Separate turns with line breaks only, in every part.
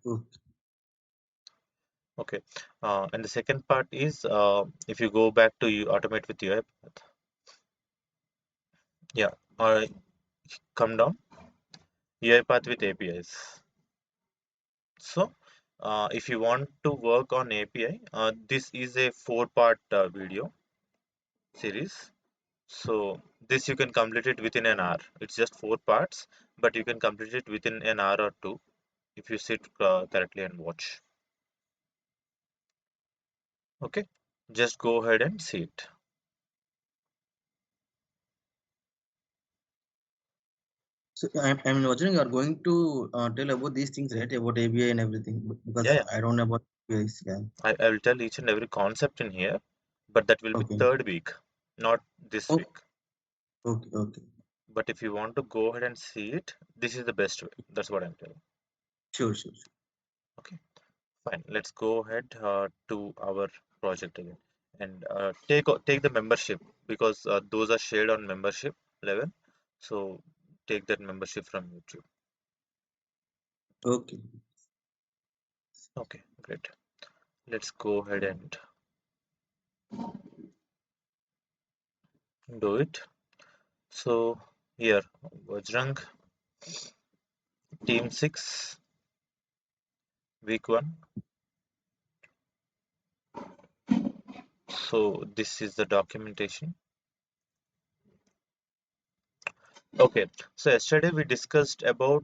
Okay.
Okay. And the second part is if you go back to you automate with UiPath. Yeah. Come down. UiPath with APIs. So, if you want to work on API, this is a four-part video series. So, this you can complete it within an hour. It's just four parts, but you can complete it within an hour or two if you sit correctly and watch. Okay, just go ahead and see it.
So I'm watching. You are going to tell about these things, right? About ABI and everything,
Yeah,
because
yeah.
I don't know about APIs. Yeah.
I will tell each and every concept in here, but that will be
Okay.
third week, not this
Okay.
week.
Okay. Okay.
But if you want to go ahead and see it, this is the best way. That's what I'm telling.
Sure. Sure. Sure.
Okay. Fine, let's go ahead to our project again and take the membership because those are shared on membership level. So take that membership from YouTube.
Okay.
Okay, great. Let's go ahead and do it. So here, Vajrang, Team 6, Week 1. So this is the documentation. Okay, so yesterday we discussed about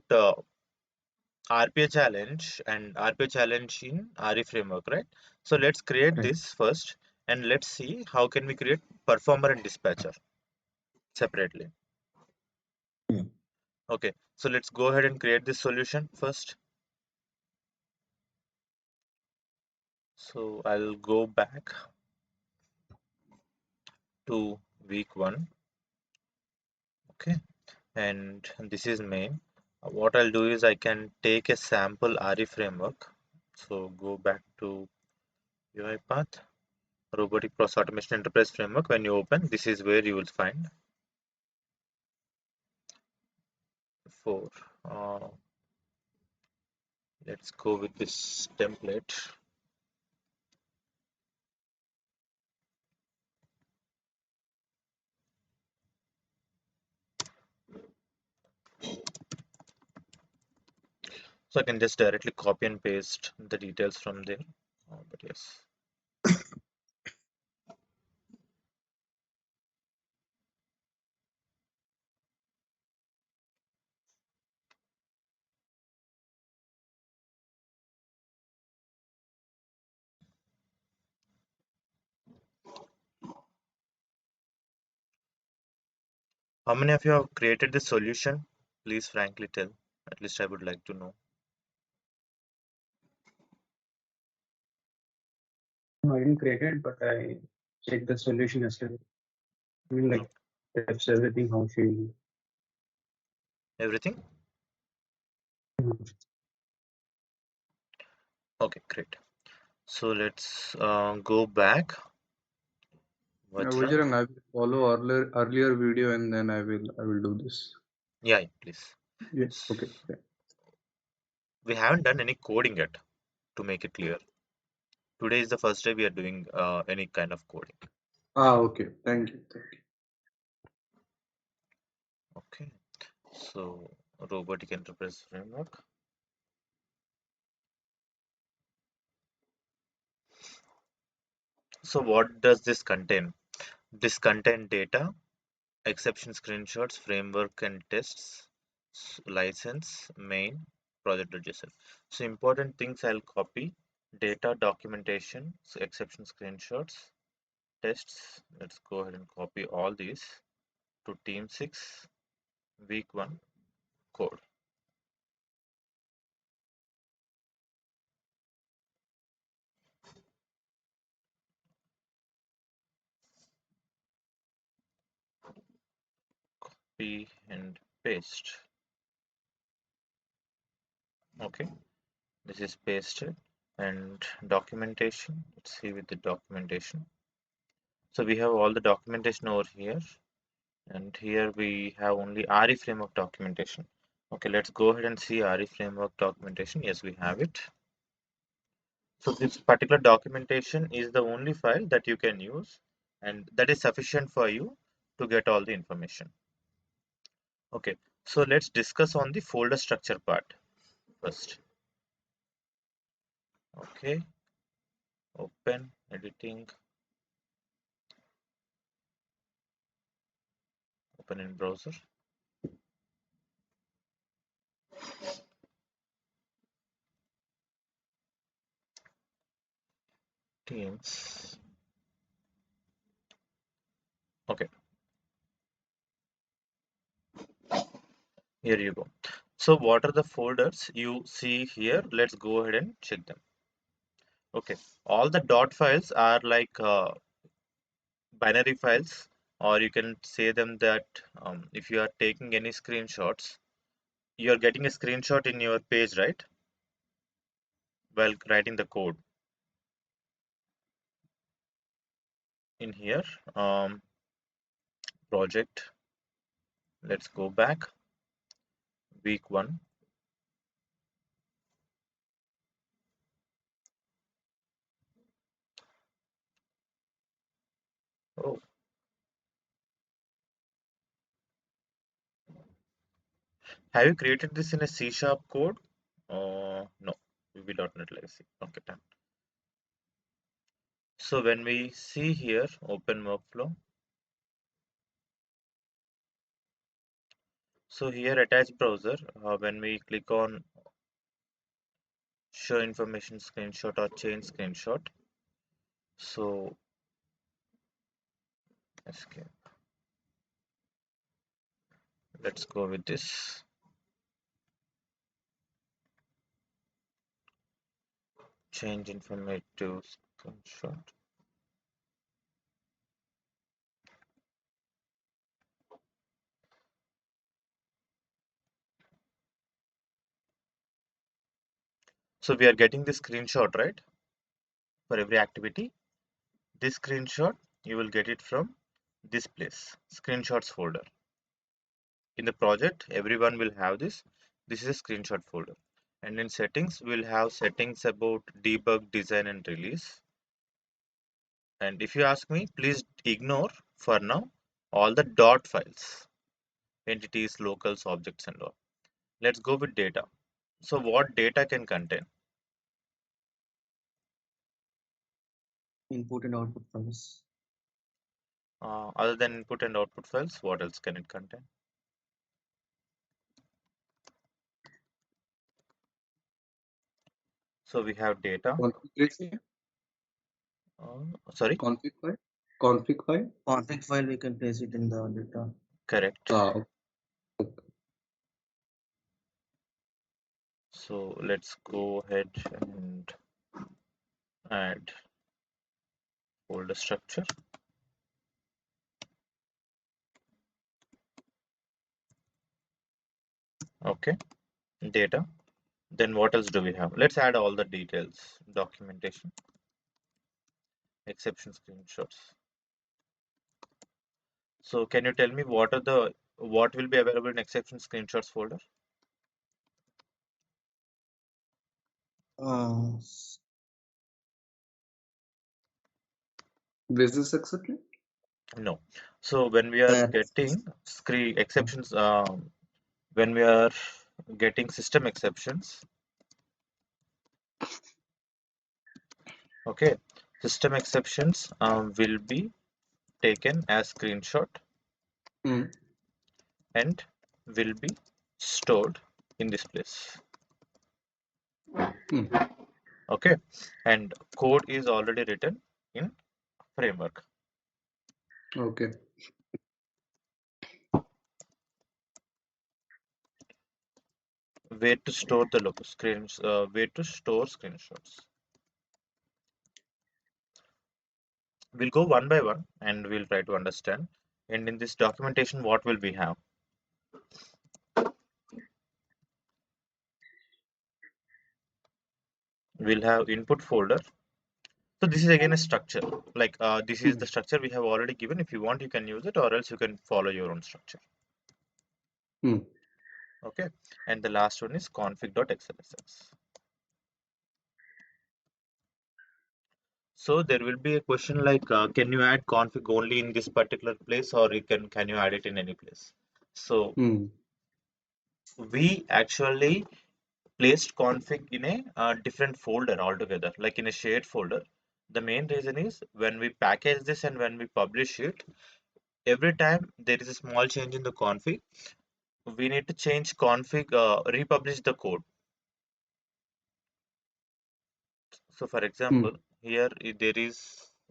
RPA challenge and RPA challenge in RE framework, right? So let's create
Right.
this first and let's see how can we create performer and dispatcher separately.
Yeah.
Okay, so let's go ahead and create this solution first. So I'll go back to week 1. Okay, and this is main. What I'll do is I can take a sample RE framework. So go back to UiPath, Robotic Process Automation Enterprise Framework. When you open, this is where you will find 4. Uh, let's go with this template. So I can just directly copy and paste the details from there. But yes, how many of you have created this solution? Please frankly tell. At least I would like to know.
No, I didn't create it, but I checked the solution yesterday. I mean,
No,
like, that's everything how she.
everything? Okay, great. So let's go back. Vajrang.
Vijayarang, I will follow earlier video and then I will do this.
Yeah, yeah, please.
Yeah. Okay. Yeah.
We haven't done any coding yet, to make it clear. Today is the first day we are doing any kind of coding.
Okay. Thank you. Thank you.
Okay, so robotic enterprise framework. So what does this contain? This contain data, exception screenshots, framework and tests, license, main, project register. So important things I'll copy: data, documentation, so exception screenshots, tests. Let's go ahead and copy all these to team 6, week 1 code. Copy and paste. Okay, this is pasted. And documentation, let's see with the documentation. So we have all the documentation over here, and here we have only RE framework documentation. Okay, let's go ahead and see RE framework documentation. Yes, we have it. So this particular documentation is the only file that you can use, and that is sufficient for you to get all the information. Okay, so let's discuss on the folder structure part first. Okay, open, editing, open in browser. Teams. Okay, here you go. So what are the folders you see here? Let's go ahead and check them. Okay, all the dot files are like binary files, or you can say them that if you are taking any screenshots, you're getting a screenshot in your page, right? While writing the code in here, project, let's go back, week 1. Oh, have you created this in a C# code? No, VB.NET Legacy. Okay, done. So when we see here, open workflow. So here attach browser, when we click on show information screenshot or change screenshot. So escape. Let's go with this. Change informative screenshot. So we are getting the screenshot, right? For every activity. This screenshot, you will get it from this place, screenshots folder. In the project, everyone will have this. This is a screenshot folder. And in settings, we'll have settings about debug, design, and release. And if you ask me, please ignore for now all the dot files, entities, locals, objects, and all. Let's go with data. So what data can contain?
Input and output files.
Other than input and output files, what else can it contain? So we have data.
Configuration,
Sorry,
config file, config file.
Config file we can place it in the data.
correct.
Okay.
So let's go ahead and add folder structure. Okay, data. Then what else do we have? Let's add all the details. Documentation, exception screenshots. So can you tell me what will be available in exception screenshots folder?
Uh,
Business accepted.
No. So when we are getting screen exceptions, when we are getting system exceptions, okay, system exceptions will be taken as screenshot
Mm.
and will be stored in this place.
Mm.
Okay, and code is already written in framework.
Okay.
Where to store the local screens, where to store screenshots. We'll go one by one and we'll try to understand. And in this documentation, what will we have? We'll have input folder. So this is again a structure. Like this is the
Mm.
structure we have already given. If you want, you can use it, or else you can follow your own structure.
Mm.
Okay, and the last one is config.xlsx. So there will be a question like, can you add config only in this particular place, or can you add it in any place? So
Hmm.
we actually placed config in a different folder altogether, like in a shared folder. The main reason is when we package this and when we publish it, every time there is a small change in the config, we need to change config, republish the code. So for
Hmm.
example, here there is,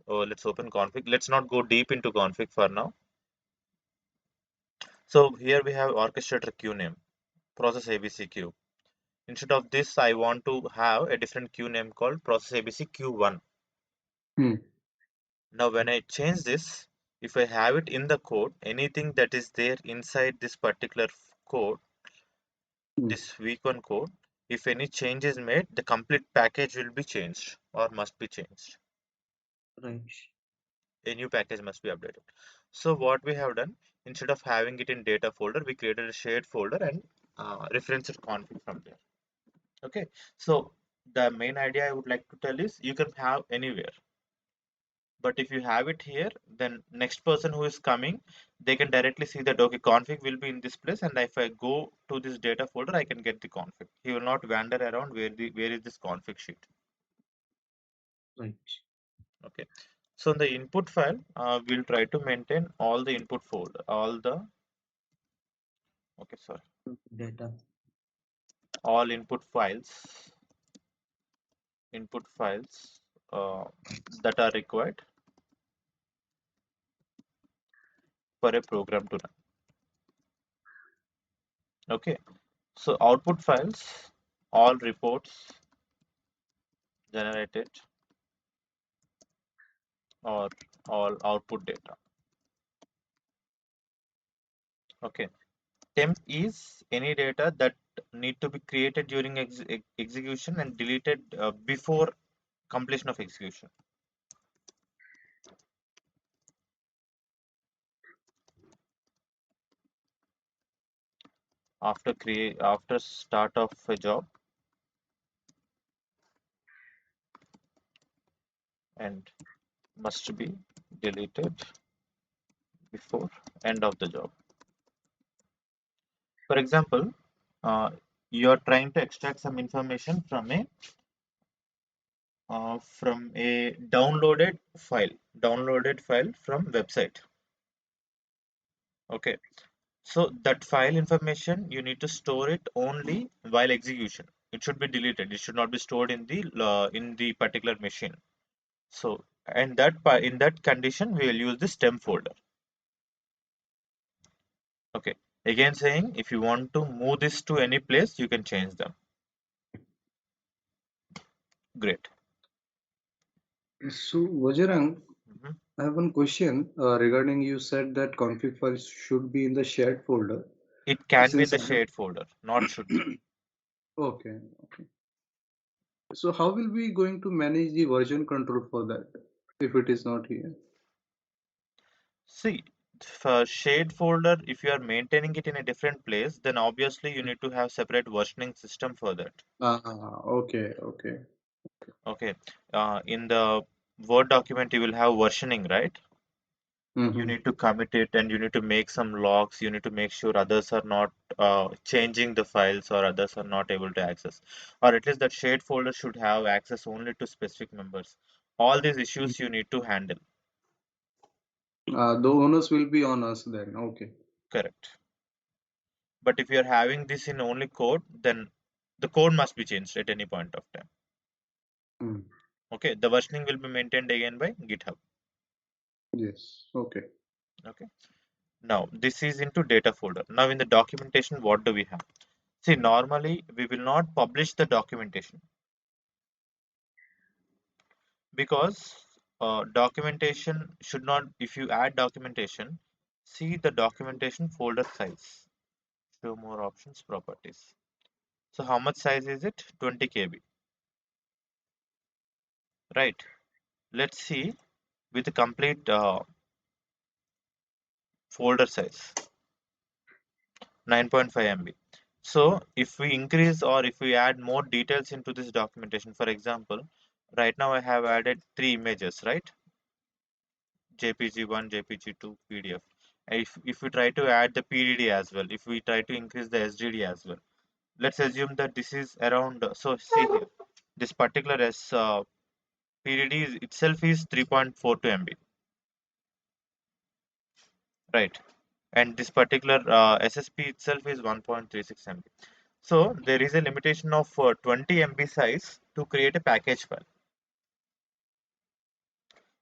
let's open config. Let's not go deep into config for now. So here we have orchestrator queue name, process ABC queue. Instead of this, I want to have a different queue name called process ABC Q1.
Hmm.
Now, when I change this, if I have it in the code, anything that is there inside this particular code,
Hmm.
this week one code, if any change is made, the complete package will be changed or must be changed.
Right.
A new package must be updated. So what we have done, instead of having it in data folder, we created a shared folder and referenced config from there. Okay, so the main idea I would like to tell is you can have anywhere, but if you have it here, then next person who is coming, they can directly see that okay, config will be in this place, and if I go to this data folder, I can get the config. He will not wander around where is this config sheet.
Right.
Okay, so in the input file, we'll try to maintain all the input folder, all the, okay, sorry,
Data.
all input files uh, that are required for a program to run. Okay, so output files, all reports generated, or all output data. Okay, temp is any data that need to be created during execution and deleted before completion of execution. After start of a job and must be deleted before end of the job. For example, you are trying to extract some information from a downloaded file from website. Okay, so that file information you need to store it only while execution. It should be deleted. It should not be stored in the particular machine. So, and in that condition, we will use the stem folder. Okay. Again saying, if you want to move this to any place, you can change them. Great.
So, Vajrang,
Mhm.
I have one question regarding you said that config files should be in the shared folder.
It can be in
Since
the
I have
shared folder, not should be.
okay, okay. So how will we going to manage the version control for that if it is not here?
See, for shared folder, if you are maintaining it in a different place, then obviously you need to have separate versioning system for that.
Okay, okay.
Okay. In the Word document, you will have versioning, right? You
Mm-hmm.
need to commit it and you need to make some logs. You need to make sure others are not changing the files or others are not able to access. Or at least that shared folder should have access only to specific members. All these issues you need to handle.
The owners will be on us then. Okay.
Correct. But if you're having this in only code, then the code must be changed at any point of time.
Mm.
Okay. The versioning will be maintained again by GitHub.
Yes. Okay.
Okay. Now this is into data folder. Now in the documentation, what do we have? See, normally we will not publish the documentation because documentation should not, if you add documentation, see the documentation folder size. Show more options, properties. So how much size is it? 20 KB, right? Let's see with the complete folder size, 9.5 MB. So if we increase or if we add more details into this documentation, for example, right now I have added three images, right? JPG1, JPG2, PDF. If we try to add the PDD as well, if we try to increase the SDD as well, let's assume that this is around, so see here, this particular PDD itself is 3.42 MB, right? And this particular SSP itself is 1.36 MB. So there is a limitation of 20 MB size to create a package file.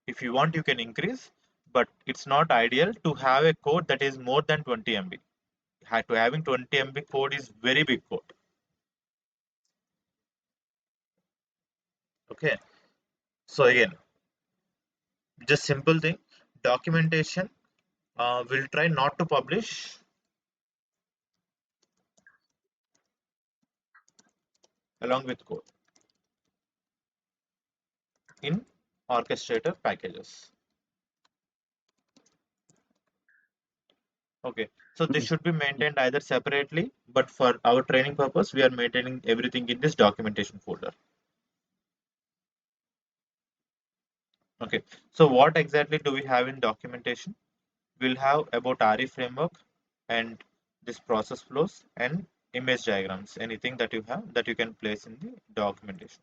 If you want, you can increase, but it's not ideal to have a code that is more than 20 MB. To having 20 MB code is very big code. Okay. So again, just simple thing, documentation will try not to publish along with code in orchestrator packages. Okay, so this
Yes.
should be maintained either separately, but for our training purpose, we are maintaining everything in this documentation folder. Okay, so what exactly do we have in documentation? We'll have about RE framework and this process flows and image diagrams, anything that you have that you can place in the documentation.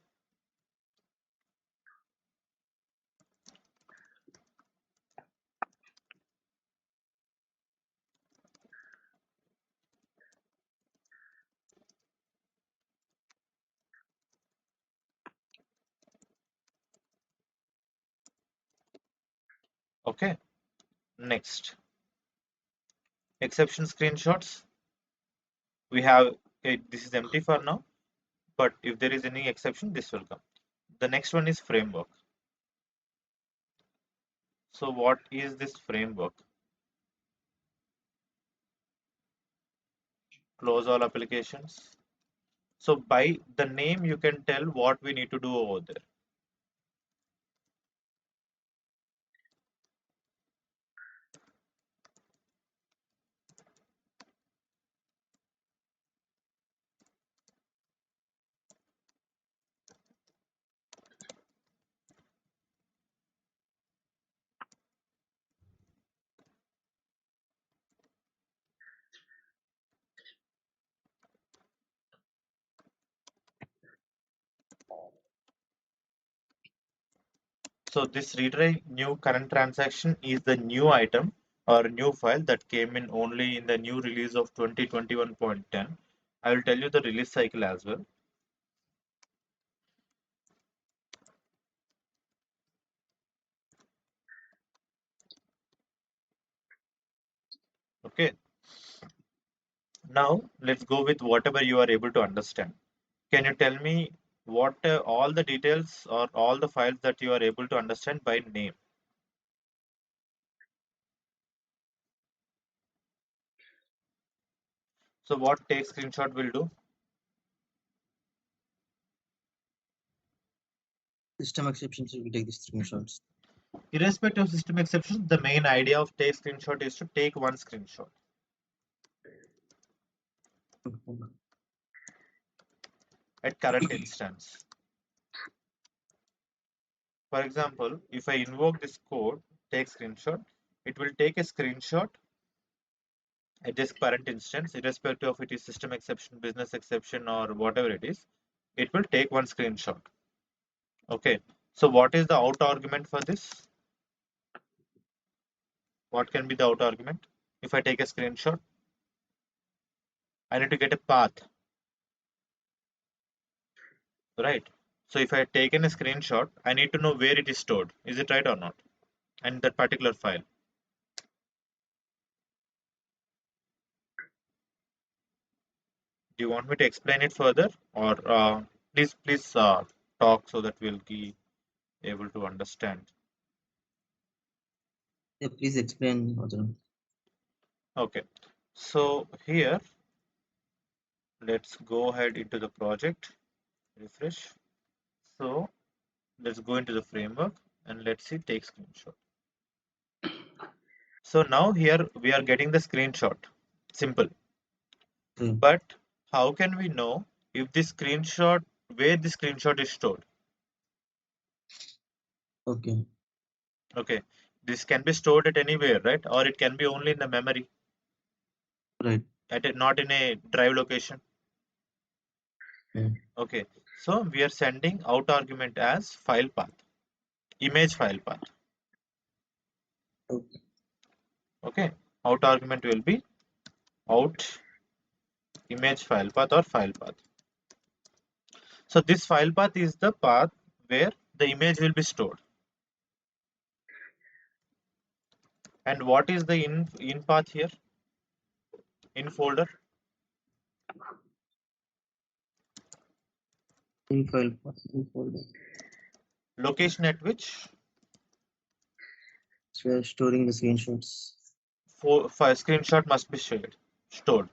Okay, next, exception screenshots. We have, okay, this is empty for now, but if there is any exception, this will come. The next one is framework. So what is this framework? Close all applications. So by the name, you can tell what we need to do over there. So this retry new current transaction is the new item or new file that came in only in the new release of 2021.10. I will tell you the release cycle as well. Okay. Now let's go with whatever you are able to understand. Can you tell me what all the details or all the files that you are able to understand by name? So what take screenshot will do?
System exceptions will take these screenshots.
Irrespective of system exceptions, the main idea of take screenshot is to take one screenshot at current instance. For example, if I invoke this code, take screenshot, it will take a screenshot at this current instance, irrespective of it is system exception, business exception, or whatever it is, it will take one screenshot. Okay. So what is the out argument for this? What can be the out argument? If I take a screenshot, I need to get a path, right? So if I have taken a screenshot, I need to know where it is stored. Is it right or not? And that particular file. Do you want me to explain it further, or please talk so that we'll be able to understand.
Yeah, please explain, Arjun.
Okay, so here let's go ahead into the project, refresh. So let's go into the framework and let's see take screenshot. So now here we are getting the screenshot, simple.
Okay.
But How can we know if this screenshot, where the screenshot is stored?
Okay.
Okay, this can be stored at anywhere, right? Or it can be only in the memory,
Right.
not in a drive location.
Yeah.
Okay, so we are sending out argument as file path, image file path.
Okay.
Okay, out argument will be out image file path or file path. So this file path is the path where the image will be stored. And what is the in path here? In folder?
In file path, in folder.
Location at which
So we are storing the screenshots.
file screenshot must be stored.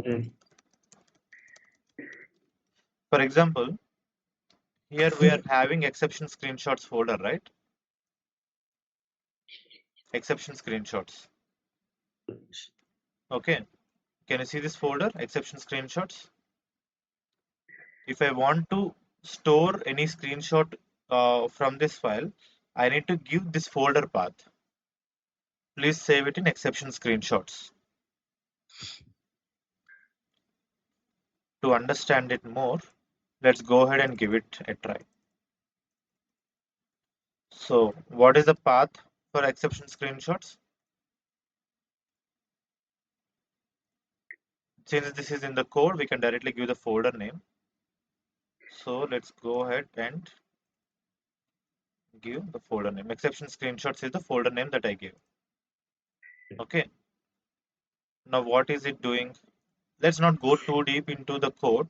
Right.
For example, here we are having exception screenshots folder, right? Exception screenshots. Okay. Can you see this folder, exception screenshots? If I want to store any screenshot from this file, I need to give this folder path. Please save it in exception screenshots. To understand it more, let's go ahead and give it a try. So what is the path for exception screenshots? Since this is in the code, we can directly give the folder name. So let's go ahead and give the folder name. Exception screenshots is the folder name that I gave. Okay. Now what is it doing? Let's not go too deep into the code.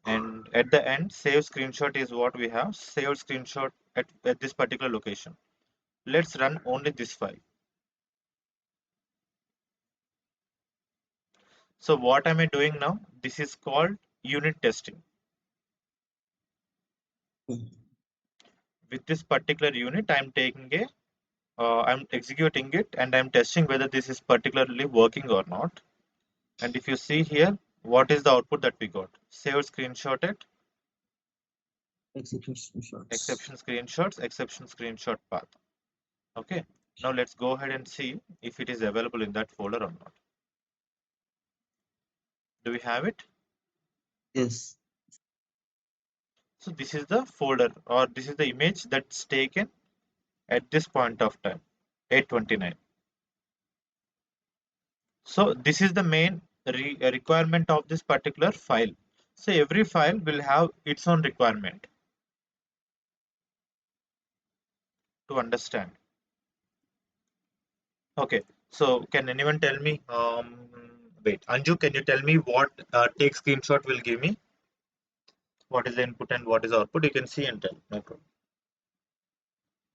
And at the end, save screenshot is what we have. Save screenshot at this particular location. Let's run only this file. So what am I doing now? This is called unit testing. With this particular unit, I'm executing it and I'm testing whether this is particularly working or not. And if you see here, what is the output that we got? Save screenshot at
Exception screenshots.
exception screenshot path. Okay. Now let's go ahead and see if it is available in that folder or not. Do we have it?
Yes.
So this is the folder, or this is the image that's taken at this point of time, 8:29. So this is the main requirement of this particular file. So every file will have its own requirement to understand. Okay, so can anyone tell me? Wait, Anju, can you tell me what take screenshot will give me? What is the input and what is the output? You can see and tell. No problem.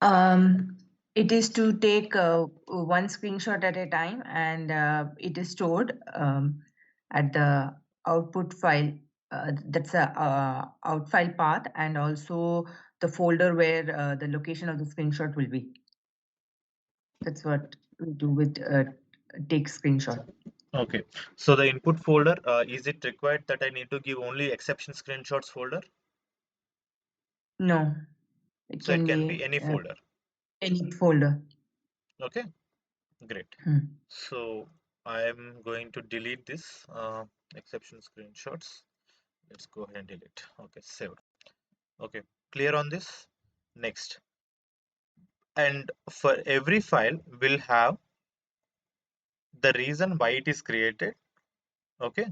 Um, it is to take one screenshot at a time, and it is stored at the output file. That's a out file path, and also the folder where the location of the screenshot will be. That's what we do with take screenshot.
Okay, so the input folder, is it required that I need to give only exception screenshots folder?
No, it
So it
can
can be
be
any folder.
any folder.
Okay, great.
Hmm.
So I am going to delete this exception screenshots. Let's go ahead and delete. Okay, saved. Okay, clear on this? Next. And for every file, we'll have the reason why it is created. Okay,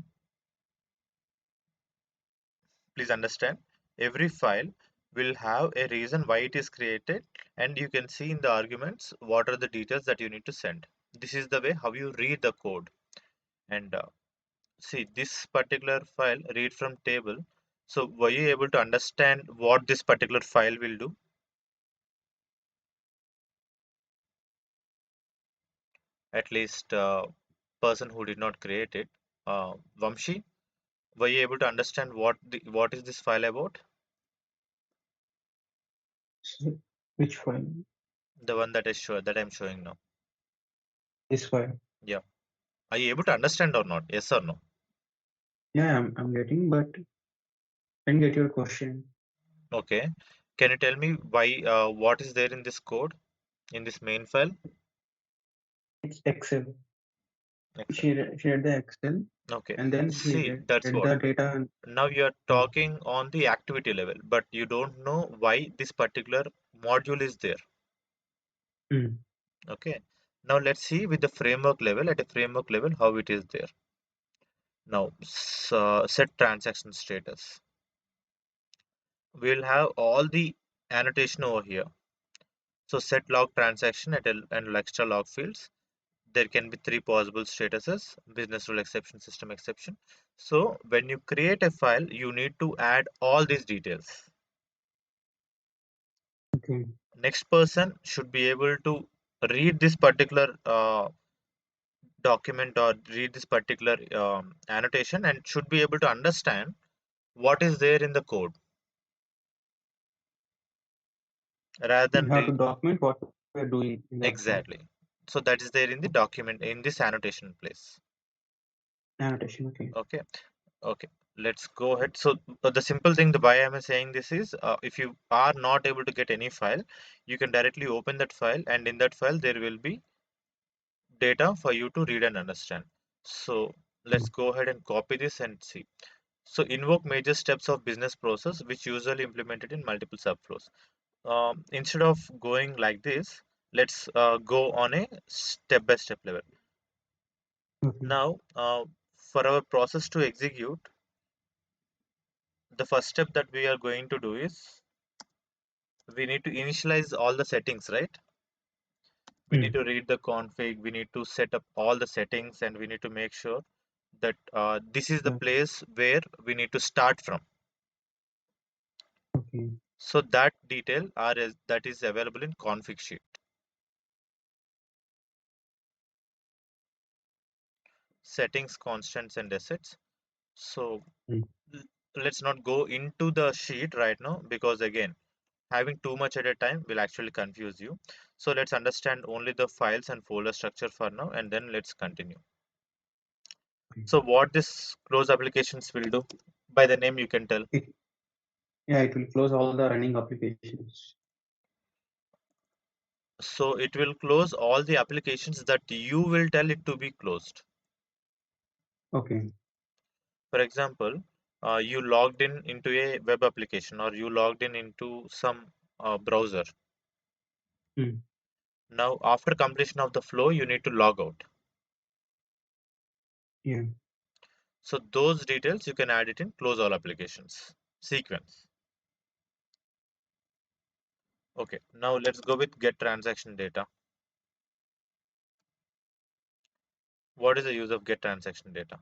please understand. Every file will have a reason why it is created, and you can see in the arguments what are the details that you need to send. This is the way how you read the code. And see this particular file, read from table. So were you able to understand what this particular file will do? At least person who did not create it. Vamshi, were you able to understand what is this file about?
So, which file?
The one that I'm showing now.
This file.
Yeah. Are you able to understand or not? Yes or no?
Yeah, I'm getting, but I didn't get your question.
Okay. Can you tell me why, what is there in this code, in this main file?
It's Excel.
Excel.
Shared the Excel,
Okay.
and then he
See, that's
read
what.
the data. And,
Now you are
hmm,
talking on the activity level, but you don't know why this particular module is there.
hmm,
Okay. Now let's see with the framework level, at a framework level, how it is there. Now, set transaction status. We'll have all the annotation over here. So set log transaction and extra log fields. There can be three possible statuses: business rule exception, system exception. So when you create a file, you need to add all these details.
okay.
Next person should be able to read this particular document or read this particular annotation and should be able to understand what is there in the code rather
You
than
have to
read.
document what we're doing in that file.
Exactly. So that is there in the document, in this annotation place.
Annotation. Okay.
Okay. Okay, let's go ahead. So the simple thing, the why am I saying this is, if you are not able to get any file, you can directly open that file, and in that file there will be data for you to read and understand. So let's go ahead and copy this and see. So invoke major steps of business process which usually implemented in multiple subflows. Instead of going like this, let's go on a step-by-step level.
Okay.
Now, for our process to execute, the first step that we are going to do is we need to initialize all the settings, right? We need
Hmm,
to read the config, we need to set up all the settings, and we need to make sure that this is the
that,
place where we need to start from.
okay.
So that detail that is available in config sheet. Settings, constants, and assets. So
Hmm,
let's not go into the sheet right now because again, having too much at a time will actually confuse you. So let's understand only the files and folder structure for now, and then let's continue.
okay.
So what this close applications will do, by the name you can tell.
It, yeah, it will close all the running applications.
So it will close all the applications that you will tell it to be closed.
Okay.
For example, you logged in into a web application or you logged in into some browser.
Hmm,
Now, after completion of the flow, you need to log out.
yeah.
So those details you can add it in close all applications sequence. Okay, now let's go with get transaction data. What is the use of get transaction data?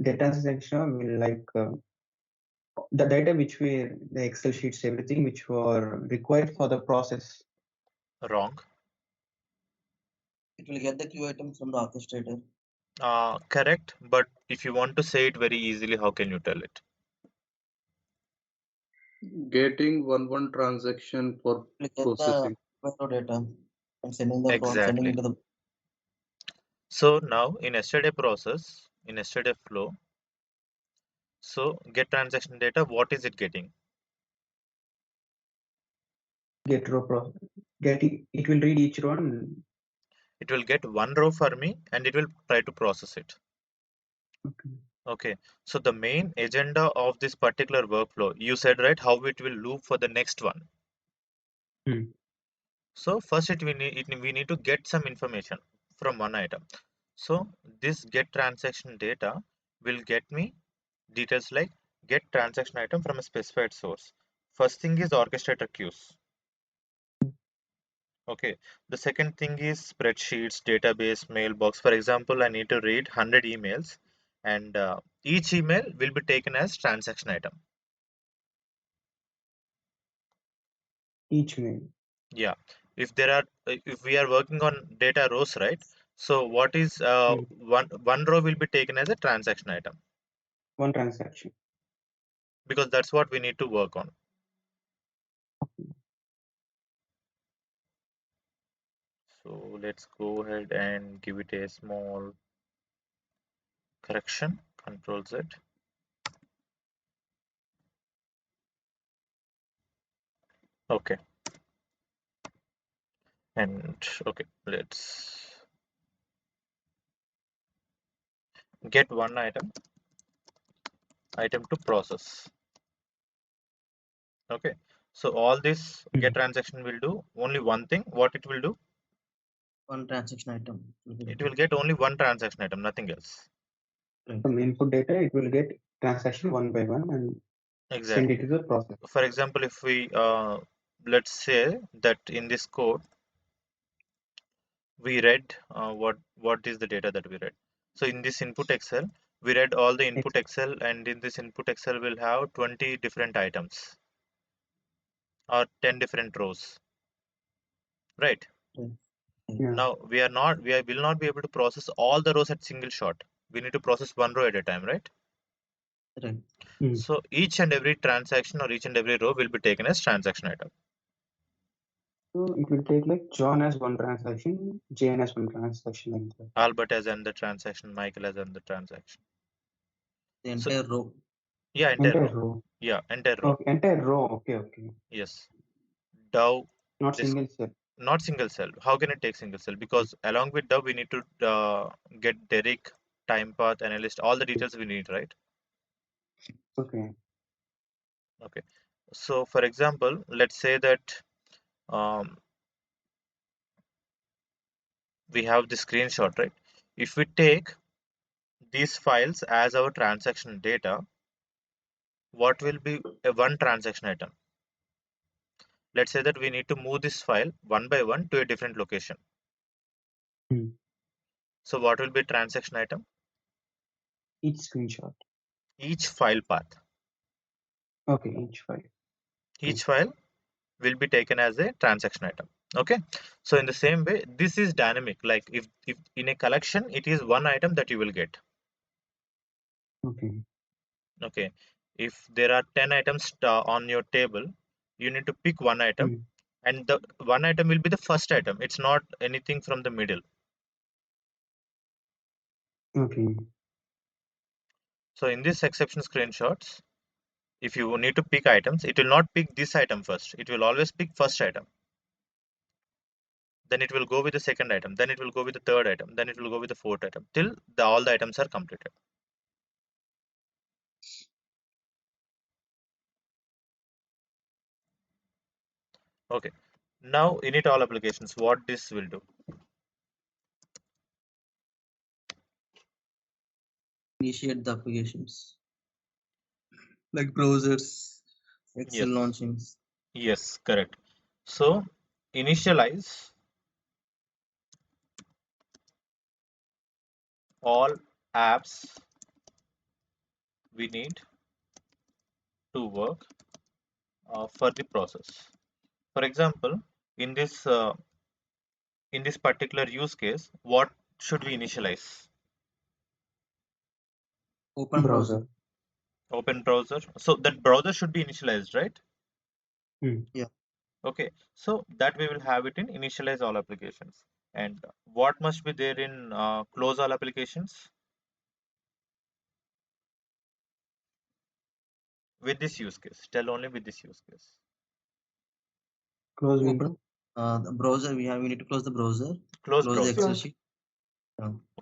Data section will like the data which we the Excel sheets, everything which were required for the process.
Wrong.
It will get the queue item from the orchestrator.
Correct, but if you want to say it very easily, how can you tell it?
Getting one transaction for
It will get the
processing.
metadata and sending
Exactly.
into the
So now in yesterday process, in yesterday flow, so get transaction data, what is it getting?
Get row pro get it, it will read each row and
It will get one row for me and it will try to process it.
okay.
Okay, so the main agenda of this particular workflow, you said right how it will loop for the next one.
Hmm,
So first we need to get some information from one item. So this get transaction data will get me details like get transaction item from a specified source. First thing is orchestrator queues. Okay, the second thing is spreadsheets, database, mailbox. For example, I need to read 100 emails and each email will be taken as transaction item.
each mail.
Yeah, if we are working on data rows, right? So what is
Hmm,
one row will be taken as a transaction item
one transaction.
because that's what we need to work on. So let's go ahead and give it a small correction. Control Z. Okay. And okay, let's get one item to process. Okay. So all this get transaction will do only one thing. What it will do?
One transaction item.
It will get only one transaction item, nothing else.
Right.
From input data, it will get transaction one by one and send
Exactly.
it to the process.
For example, if we let's say that in this code we read what is the data that we read. So in this input Excel, we read all the input Excel, and in this input Excel will have 20 different items or 10 different rows, right?
Right.
Yeah.
Now will not be able to process all the rows at single shot. We need to process one row at a time, right?
Right.
So each and every transaction or each and every row will be taken as transaction item.
So it will take like John as one transaction, Jane as one transaction like that.
Albert as another transaction, Michael as another transaction.
The
So
entire row.
yeah, entire
Entire
row.
row.
Yeah, entire row.
Okay, entire row. Okay, okay.
Yes. Dow,
Not
this
single cell.
not single cell. How can it take single cell? Because along with Dow, we need to get Derek, time path, analyst, all the details we need, right?
Okay.
Okay. So for example, let's say that um, we have the screenshot, right? If we take these files as our transaction data, what will be a one transaction item? Let's say that we need to move this file one by one to a different location. So what will be transaction item?
Each screenshot.
Each file path.
Okay, each file.
Each file will be taken as a transaction item. Okay. So in the same way, this is dynamic. Like if in a collection, it is one item that you will get.
Okay.
Okay. If there are 10 items on your table, you need to pick one item, and the one item will be the first item. It's not anything from the middle.
Okay.
So in this exception screenshots, if you need to pick items, it will not pick this item first. It will always pick first item. Then it will go with the second item. Then it will go with the third item. Then it will go with the fourth item till all the items are completed. Okay. Now init all applications, what this will do?
Initiate the applications like browsers, Excel
Yes.
launchings.
Yes, correct. So initialize all apps we need to work for the process. For example, in this particular use case, what should we initialize?
Open browser.
Browser.
Open browser. So that browser should be initialized, right?
Yeah.
Okay. So that we will have it in initialize all applications. And what must be there in close all applications? With this use case. Tell only with this use case.
Close
Open
window.
the browser. We need to close the browser.
Close
Close the
browser.
Excel sheet.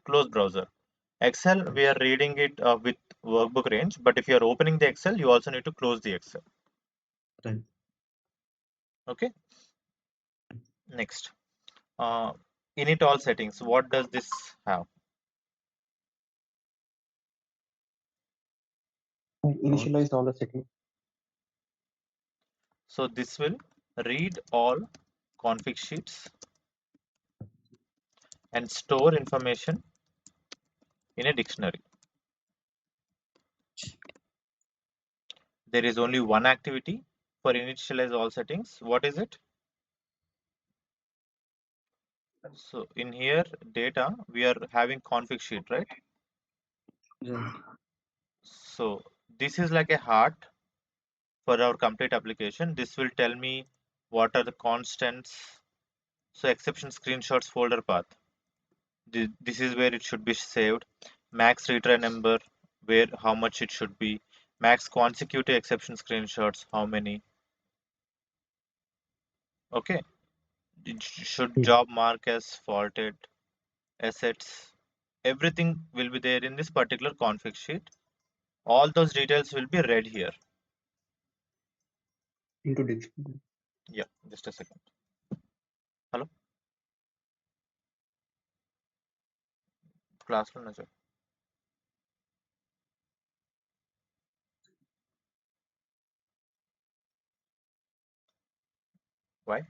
Close browser. Excel, we are reading it with workbook range, but if you are opening the Excel, you also need to close the Excel.
Right.
Okay. Next, init all settings. What does this have?
Initialize all the settings.
So this will read all config sheets and store information in a dictionary. There is only one activity for initialize all settings. What is it? So in here data, we are having config sheet, right?
Right.
So this is like a heart for our complete application. This will tell me what are the constants. So exception screenshots folder path. This is where it should be saved. Max retry number, where how much it should be, max consecutive exception screenshots, how many. Okay, should
Mm.
job mark as faulted, assets, everything will be there in this particular config sheet. All those details will be read here.
Into dictionary.
Yeah, just a second. Hello, class lo na chal. Why?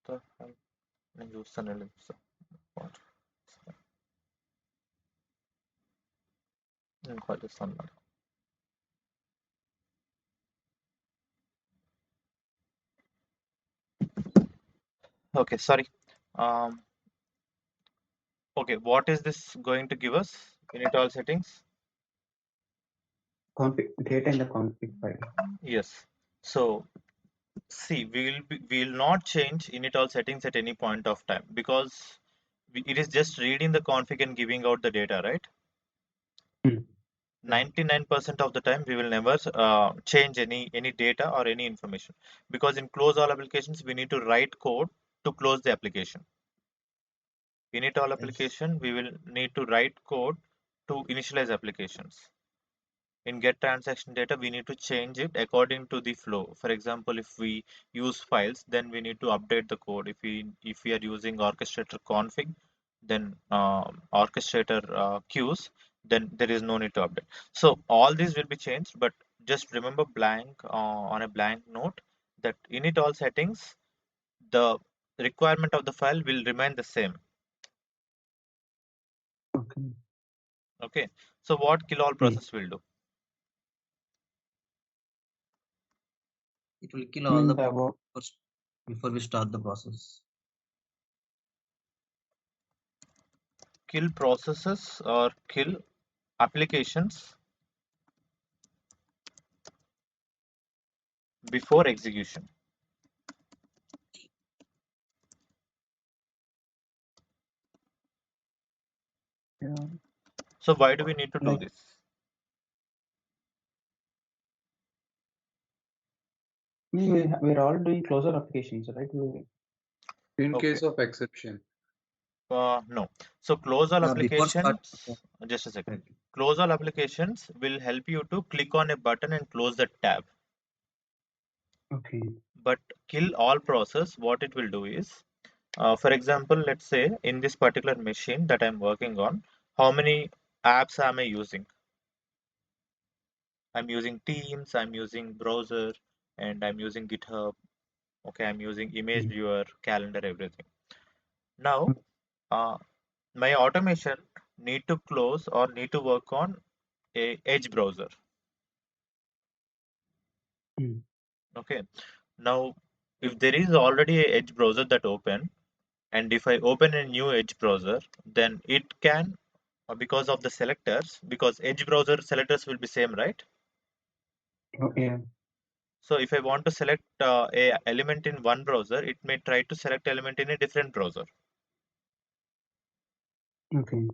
The hell? నేను చూస్తాను వెళ్ళి చూస్తా. నేను call చేస్తాను మరి. Okay, sorry. Um, okay, what is this going to give us? Init all settings?
Config data in the config file.
Yes. So see, we'll not change init all settings at any point of time because it is just reading the config and giving out the data, right?
Mm.
99% of the time we will never change any data or any information, because in close all applications we need to write code to close the application. Init all
Yes.
application we will need to write code to initialize applications. In get transaction data we need to change it according to the flow. For example, if we use files, then we need to update the code. If we are using orchestrator config, then orchestrator queues, then there is no need to update. So all these will be changed, but just remember blank on a blank note that init all settings, the requirement of the file will remain the same.
Okay.
Okay, so what kill all
Mm.
process will do?
It will kill
I
all
mean,
the
the
first before we start the process.
Kill processes or kill applications before execution.
yeah,
So why do we need to do
like
this?
we're all doing closer applications, right?
In
Okay,
case of exception.
no. So close all
Before start.
applications, just a second.
Right.
Close all applications will help you to click on a button and close the tab.
Okay.
But kill all process, what it will do is, for example, let's say in this particular machine that I'm working on, how many apps am I using? I'm using Teams, I'm using browser, and I'm using GitHub. Okay, I'm using image
Mm.
viewer, calendar, everything. Now, uh, my automation need to close or need to work on a edge browser.
Mm.
Okay, now if there is already a edge browser that open, and if I open a new edge browser, then it can, because of the selectors, because edge browser selectors will be same, right?
Oh, yeah.
So if I want to select a element in one browser, it may try to select element in a different browser.
Okay.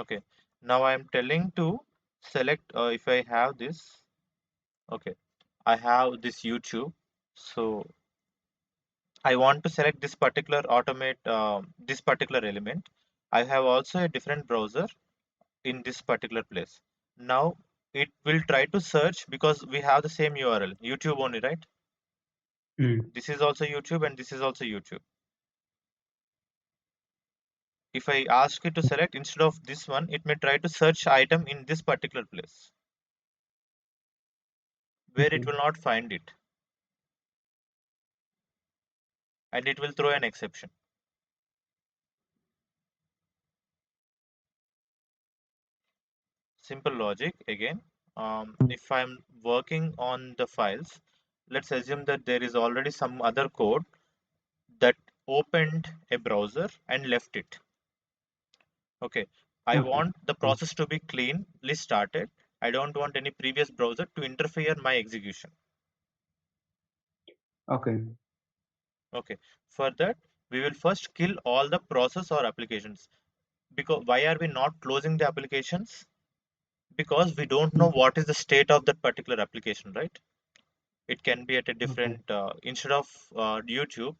Okay, now I am telling to select, if I have this, okay, I have this YouTube. So I want to select this particular automate, this particular element. I have also a different browser in this particular place. Now it will try to search because we have the same URL, YouTube only, right?
Mm.
This is also YouTube and this is also YouTube. If I ask it to select instead of this one, it may try to search item in this particular place where it
Okay.
will not find it, and it will throw an exception. Simple logic again. If I'm working on the files, let's assume that there is already some other code that opened a browser and left it. Okay, I
Okay.
want the process to be cleanly started. I don't want any previous browser to interfere my execution.
Okay.
Okay, for that we will first kill all the process or applications. Because why are we not closing the applications? Because we don't know what is the state of that particular application, right? It can be at a
Okay.
different, instead of YouTube,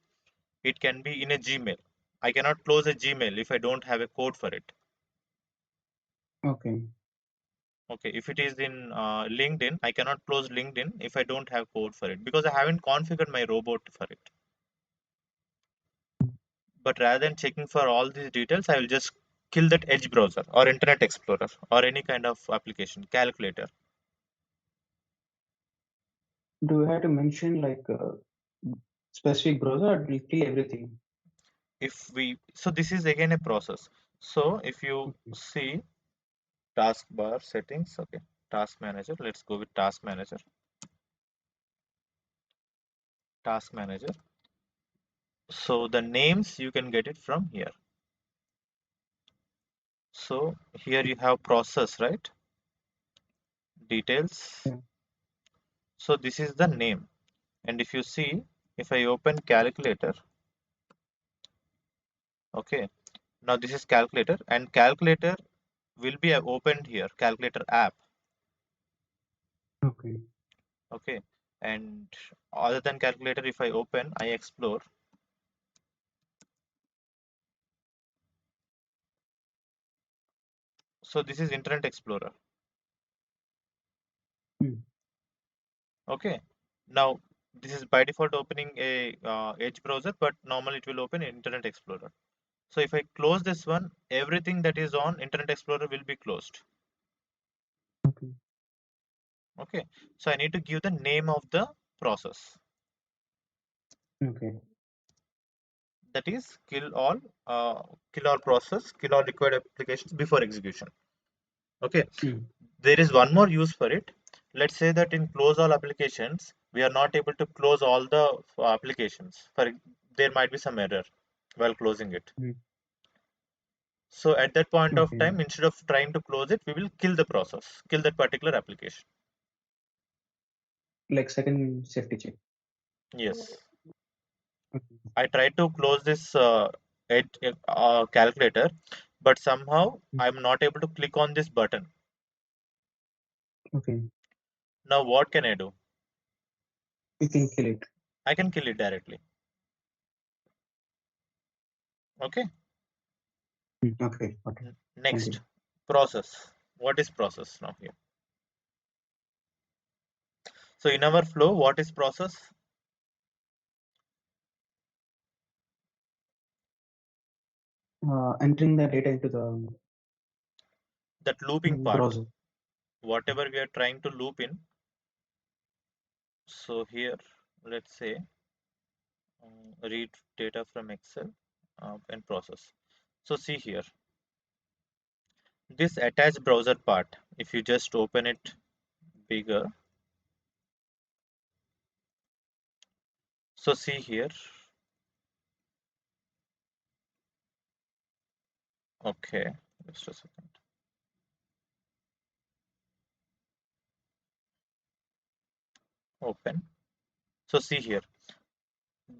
it can be in a Gmail. I cannot close a Gmail if I don't have a code for it.
Okay.
Okay, if it is in LinkedIn, I cannot close LinkedIn if I don't have code for it because I haven't configured my robot for it. But rather than checking for all these details, I will just kill that Edge browser or Internet Explorer or any kind of application, calculator.
Do we have to mention like specific browser or will kill everything?
So this is again a process. So if you
Okay.
see taskbar settings, okay, task manager, let's go with task manager. Task manager. So the names you can get it from here. So here you have process, right? Details.
Yeah.
So this is the name. And if you see, if I open calculator, okay, now this is calculator and calculator will be opened here, calculator app.
Okay.
Okay. And other than calculator, if I open, I explore. So this is Internet Explorer.
Hmm.
Okay. Now this is by default opening a Edge browser, but normally it will open Internet Explorer. So if I close this one, everything that is on Internet Explorer will be closed.
Okay.
Okay. So I need to give the name of the process.
Okay.
That is kill all process, kill all required applications before execution. Okay.
Hmm.
There is one more use for it. Let's say that in close all applications, we are not able to close all the applications. There might be some error while closing it.
Hmm.
So at that point of
Okay.
time, instead of trying to close it, we will kill the process, kill that particular application.
Like second safety check.
Yes.
Okay.
I tried to close this calculator, but somehow
Hmm.
I'm not able to click on this button.
Okay.
Now what can I do?
You can kill it.
I can kill it directly. Okay.
Hmm. Okay. Okay.
Next,
Continue.
process. What is process now here? So in our flow, what is process?
Entering the data into the
That looping part,
browser.
whatever we are trying to loop in. So here, let's say, read data from Excel and process. So see here, this attached browser part, if you just open it bigger, so see here, okay, just a second, open. So see here,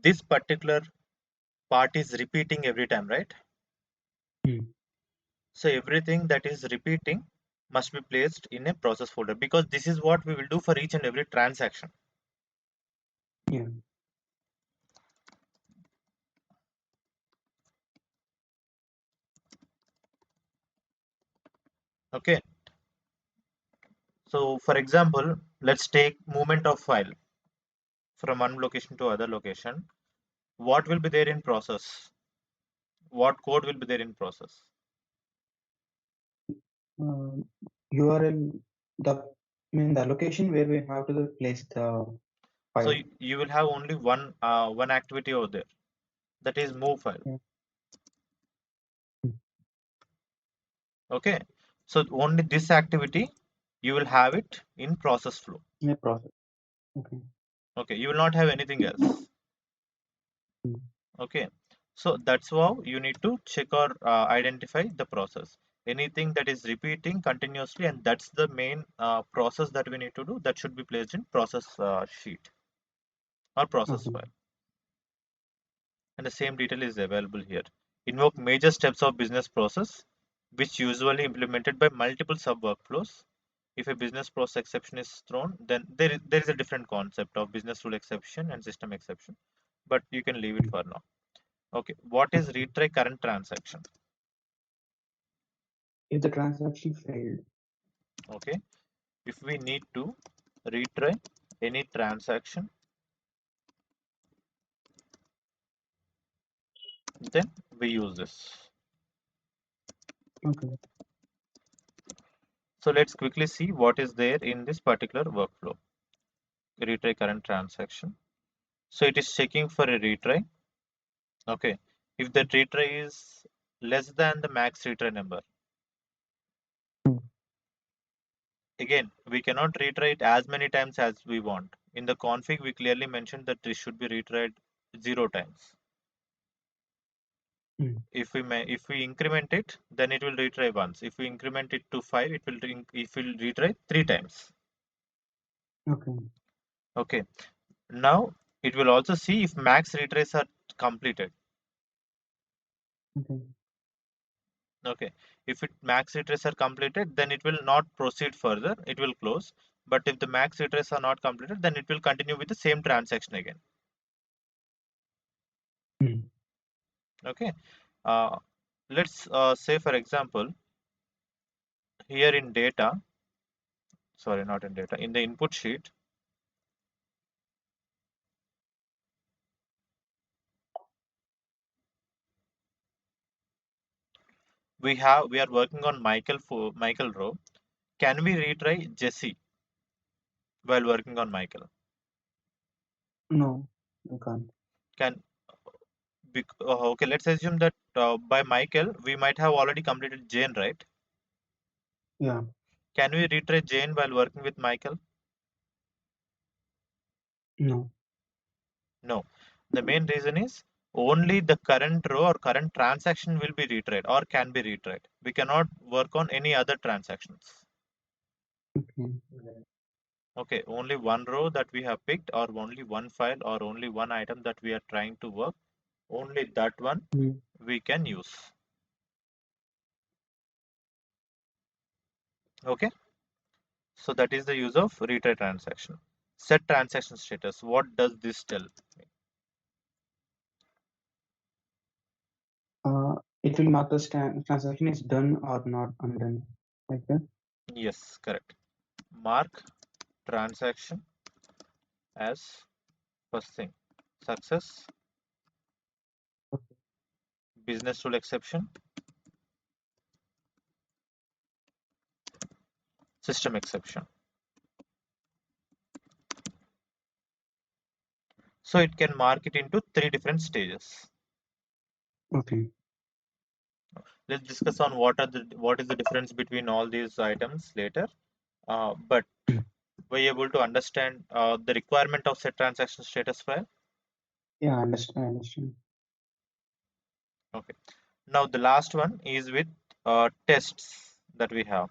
this particular part is repeating every time, right?
Hmm.
So everything that is repeating must be placed in a process folder because this is what we will do for each and every transaction.
Yeah.
Okay. So for example, let's take movement of file from one location to other location. What will be there in process? What code will be there in process?
Uh, URL, the the location where we have to place the
So
file.
you will have only one activity over there. That is move file.
Yeah. Hmm.
Okay. So only this activity you will have it in process flow.
Yeah, process. Okay.
Okay. You will not have anything else.
Hmm.
Okay, so that's how you need to check or identify the process. Anything that is repeating continuously, and that's the main process that we need to do, that should be placed in process sheet or process
Okay.
file. and the same detail is available here. Invoke major steps of business process, which usually implemented by multiple sub workflows. If a business process exception is thrown, then there is a different concept of business rule exception and system exception, but you can leave it for now. Okay, what is retry current transaction?
If the transaction failed,
Okay, if we need to retry any transaction, then we use this.
okay,
So let's quickly see what is there in this particular workflow. Retry current transaction. So it is checking for a retry. Okay, if the retry is less than the max retry number,
Hmm.
again we cannot retry it as many times as we want. In the config, we clearly mentioned that this should be retried 0 times.
Hmm.
If we increment it, then it will retry once. If we increment it to 5, it will retry 3 times.
Okay,
Okay, now it will also see if max retries are completed.
okay,
Okay, if max retries are completed, then it will not proceed further, it will close. But if the max retries are not completed, then it will continue with the same transaction again.
Hmm.
Okay, uh, let's say for example, here in data, sorry, not in data, in the input sheet, we are working on Michael row. Can we retry Jesse while working on Michael?
No, you can't.
Can okay, let's assume that by Michael we might have already completed Jane, right?
Yeah,
Can we retry Jane while working with Michael?
no,
No. The main reason is only the current row or current transaction will be retried or can be retried. We cannot work on any other transactions.
okay,
Okay, only one row that we have picked or only one file or only one item that we are trying to work, only that one
Hmm.
we can use. Okay, so that is the use of retry transaction. Set transaction status. What does this tell?
It will mark the transaction is done or not undone, like that.
Yes, correct. Mark transaction as first thing. Success, business rule exception, system exception. So it can mark it into 3 different stages.
Okay,
Let's discuss on what is the difference between all these items later. But
Hmm.
were you able to understand the requirement of set transaction status file?
Yeah, I understand. I understand.
Okay. Now the last one is with tests that we have.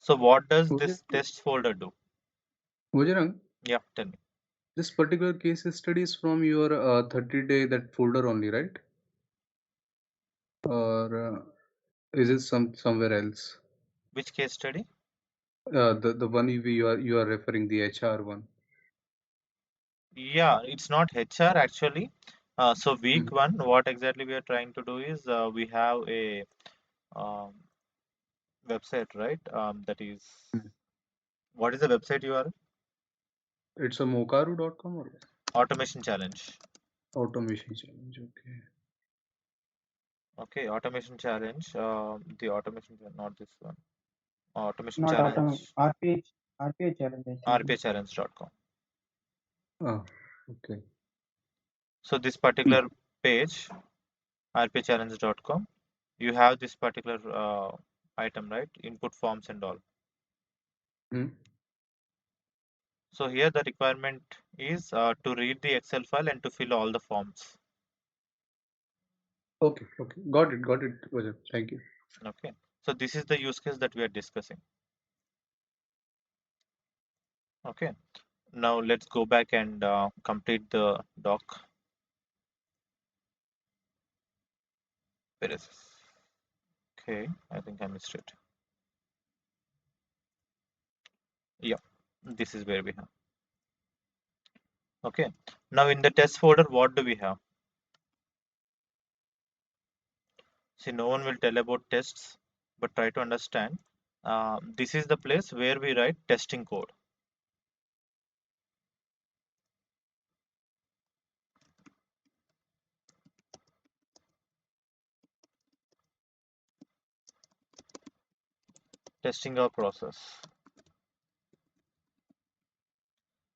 So what does
Bojang,
this tests folder do?
Bojang,
Yeah, tell me.
this particular case study is from your 30-day that folder only, right? Or is it somewhere else?
Which case study?
The one you are referring, the HR one.
Yeah, it's not HR actually. So week
Hmm.
one, what exactly we are trying to do is we have a um, website, right? That is,
Hmm.
what is the website URL?
It's a mokaru.com or what?
Automation challenge.
Automation challenge. Okay.
Okay, automation challenge. The automation, not this one. Automation
Not auto
challenge,
RPA challenge, I think.
rpachallenge.com.
Ah, okay.
So this
Hmm.
particular page, rpachallenge.com, you have this particular item, right? Input forms and all.
Hmm.
So here the requirement is to read the Excel file and to fill all the forms.
Okay. Okay. Got it, Bojang. Thank you.
Okay. So this is the use case that we are discussing. Okay. Now let's go back and complete the doc. Where is this? Okay, I think I missed it. Yeah, this is where we have. Okay, now in the test folder, what do we have? See, no one will tell about tests, but try to understand. This is the place where we write testing code. Testing our process.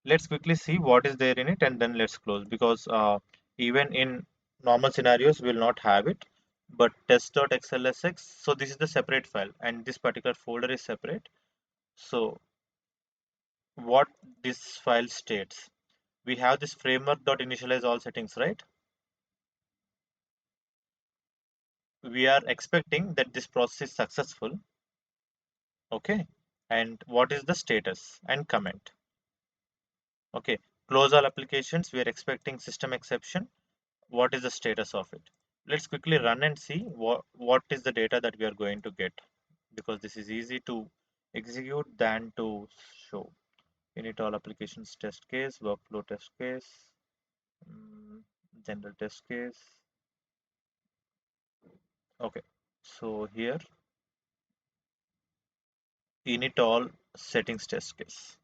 Let's quickly see what is there in it and then let's close, because even in normal scenarios we'll not have it, but test.xlsx, so this is the separate file and this particular folder is separate. So what this file states, we have this framework.initialize all settings, right? We are expecting that this process is successful. Okay, and what is the status and comment? Okay, close all applications, we are expecting system exception. What is the status of it? Let's quickly run and see what is the data that we are going to get, because this is easy to execute than to show. Init all applications test case, workflow test case, mm, general test case. Okay, so here init all settings test case.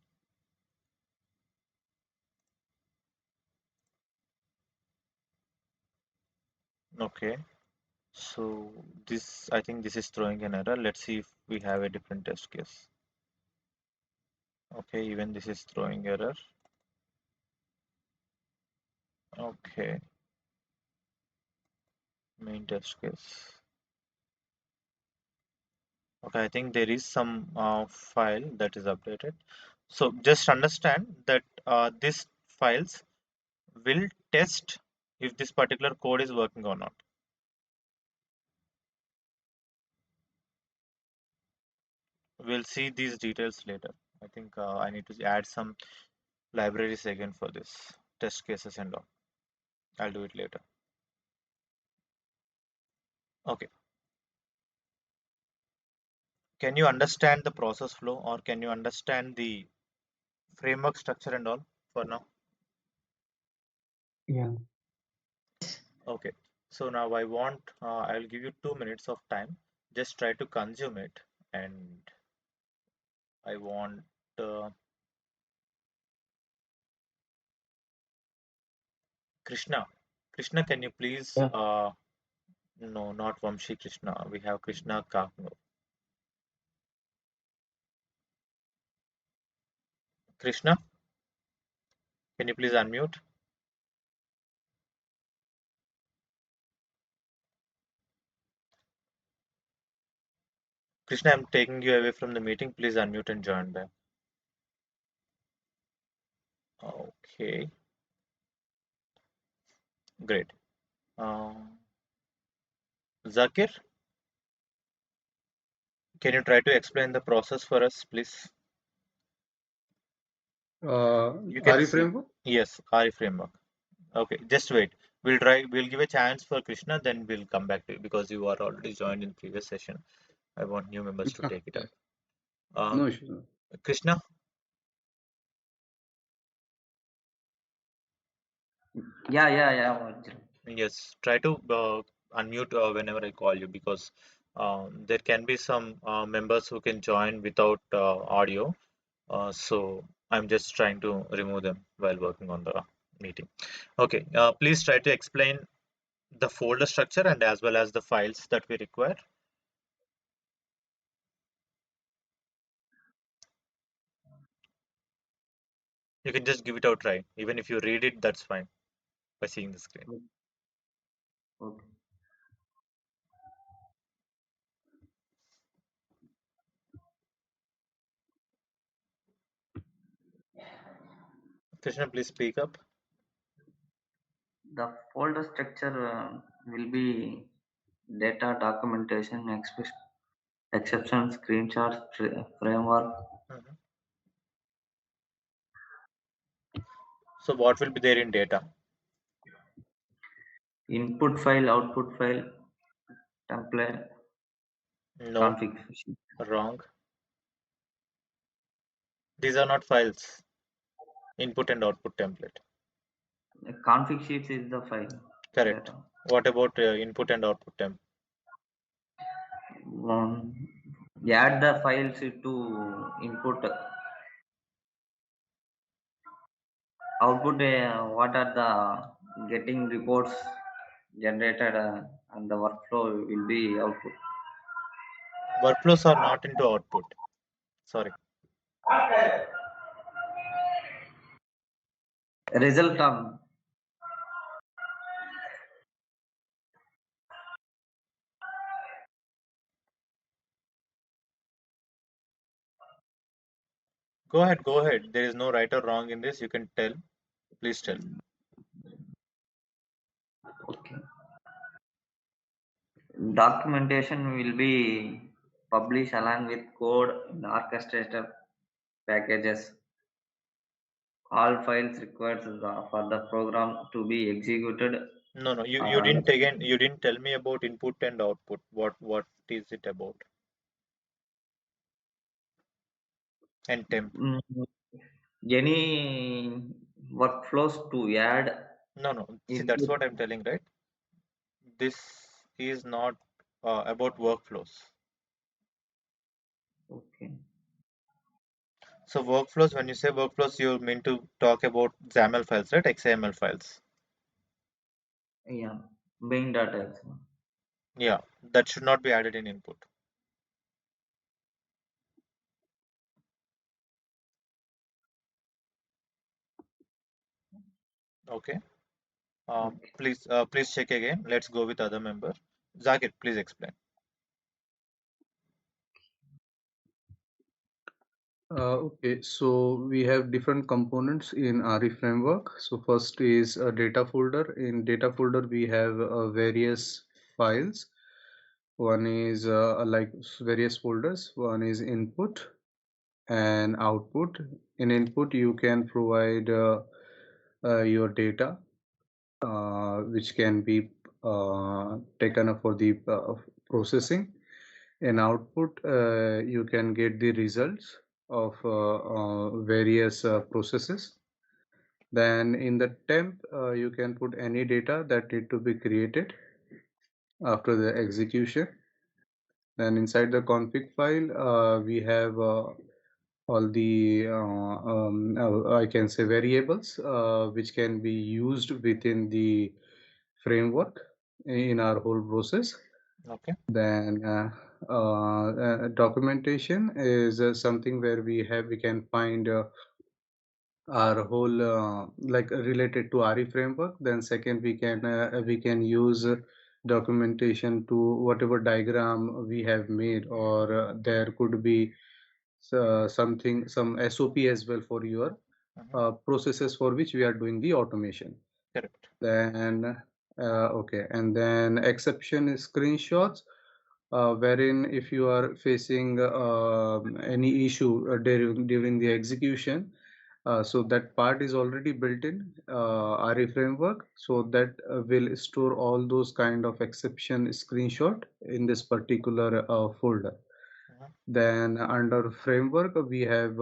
Okay, so this, I think this is throwing an error. Let's see if we have a different test case. Okay, even this is throwing error. Okay, main test case. Okay, I think there is some file that is updated. So just understand that these files will test if this particular code is working or not. We'll see these details later. I think I need to add some libraries again for this test cases and all. I'll do it later. Okay. Can you understand the process flow, or can you understand the framework structure and all for now?
Yeah.
Okay. So now I'll give you 2 minutes of time. Just try to consume it, and I want uh, Krishna. Krishna, can you please?
Yeah.
No, not Vamshi Krishna. We have Krishna Kakno. Krishna, can you please unmute? Krishna, I'm taking you away from the meeting. Please unmute and join back. Okay, great. Uh, Zakir, can you try to explain the process for us, please? You can
RE
see.
framework?
Yes, RE framework. Okay, just wait. We'll try. We'll give a chance for Krishna, then we'll come back to you because you are already joined in previous session. I want new members to take it
Yeah,
up. Um,
no issues. No.
Krishna,
Yeah, Vajra.
yes, try to unmute whenever I call you, because there can be some members who can join without audio. So I'm just trying to remove them while working on the meeting. Okay, please try to explain the folder structure and as well as the files that we require. You can just give it a try. Even if you read it, that's fine by seeing the screen.
Okay.
Krishna, please speak up.
The folder structure will be data, documentation, exceptions, screenshots, framework,
Mhm. So what will be there in data?
Input file, output file, template,
No,
config.
wrong. These are not files. Input and output template.
Config sheets is the file.
Correct.
Data.
What about input and output template?
Add the files to input, output. What are the getting reports generated, and the workflow will be output.
Workflows are not into output. Sorry.
Result on.
Go ahead, go ahead. There is no right or wrong in this. You can tell. Please tell.
Okay. Documentation will be published along with code in orchestrator packages. All files required for the program to be executed.
No, no. You
Uh,
didn't again. You didn't tell me about input and output. What is it about? And temp.
mm, any workflows to add
No, no. See, that's
input.
what I'm telling, right? This is not about workflows.
Okay.
So workflows, when you say workflows, you mean to talk about XAML files, right? XAML files.
Yeah. Being data.
Yeah, that should not be added in input. Okay.
Okay.
Please check again. Let's go with other member. Zakir, please explain.
Okay, so we have different components in RE framework. So first is a data folder. In data folder, we have various files. One is like various folders. One is input and output. In input, you can provide your data, which can be taken up for the processing. In output, you can get the results of various processes. Then in the temp, you can put any data that need to be created after the execution. Then inside the config file, we have all the I can say variables which can be used within the framework in our whole process.
Okay.
Then documentation is something where we can find our whole like related to RE framework. Then second, we can use documentation to whatever diagram we have made, or there could be something, some SOP as well for your processes for which we are doing the automation.
Correct.
Then okay, and then exception screenshots, wherein if you are facing any issue during the execution, so that part is already built in RE framework, so that will store all those kind of exception screenshot in this particular folder. Then under framework, we have